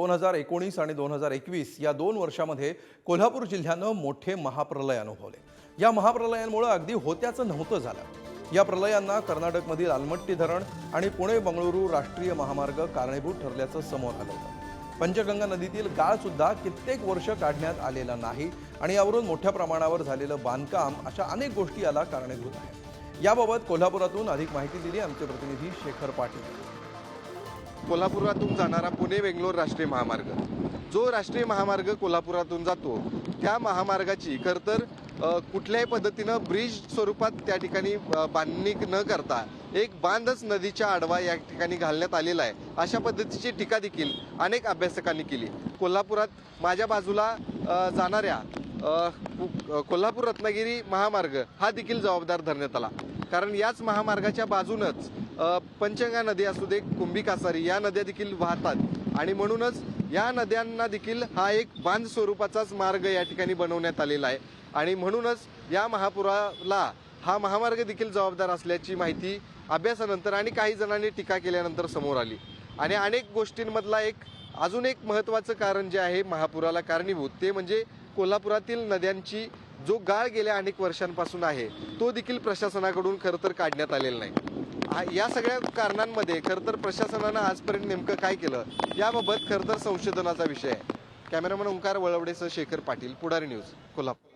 2019 आणि 2021 या 2 वर्षांमध्ये कोल्हापूर जिल्ह्यानं मोठे महाप्रलय अनुभवले। या महाप्रलयांमुळे अगदी होत्याचं नव्हतं झालं। या प्रलयांना कर्नाटकमधील आलमट्टी धरण आणि पुणे बंगळुरू राष्ट्रीय महामार्ग कारणीभूत ठरल्याचं समोर आलं होतं। पंचगंगा नदीतील गाळ सुद्धा कित्येक वर्ष काढण्यात आलेला नाही आणि यावरून मोठ्या प्रमाणावर झालेलं बांधकाम अशा अनेक गोष्टी याला कारणीभूत आहेत। याबाबत कोल्हापुरातून अधिक माहिती दिली आमचे प्रतिनिधी शेखर पाटील। कोल्हापुरातून जाणारा पुणे बेंगलोर राष्ट्रीय महामार्ग, जो राष्ट्रीय महामार्ग कोल्हापुरातून जातो त्या महामार्गाची खरं तर कुठल्याही पद्धतीनं ब्रिज स्वरूपात त्या ठिकाणी बांधणी न करता एक बांधच नदीच्या आडवा या ठिकाणी घालण्यात आलेला आहे, अशा पद्धतीची टीका देखील अनेक अभ्यासकांनी केली। कोल्हापुरात माझ्या बाजूला जाणाऱ्या कोल्हापूर रत्नागिरी महामार्ग हा देखील जबाबदार धरण्यात आला, कारण याच महामार्गाच्या बाजूनच पंचगंगा नदी असू दे, कुंभी कासारी या नद्या देखील वाहतात आणि म्हणूनच या नद्यांना देखील हा एक बांध स्वरूपाचाच मार्ग या ठिकाणी बनवण्यात आलेला आहे आणि म्हणूनच या महापुराला हा महामार्ग देखील जबाबदार असल्याची माहिती अभ्यासानंतर आणि काही जणांनी टीका केल्यानंतर समोर आली। आणि अनेक गोष्टींमधला अजून एक महत्त्वाचं कारण जे आहे महापुराला कारणीभूत ते म्हणजे कोल्हापुरातील नद्यांची जो गाळ गेल्या अनेक वर्षांपासून आहे तो देखील प्रशासनाकडून खरं तर काढण्यात आलेला नाही। या सगळ्या कारणांमध्ये खरं तर प्रशासनानं आजपर्यंत नेमकं काय केलं याबाबत खरं तर संशोधनाचा विषय आहे। कॅमेरामन ओंकार वळवडेसह शेखर पाटील, पुढारी न्यूज, कोल्हापूर।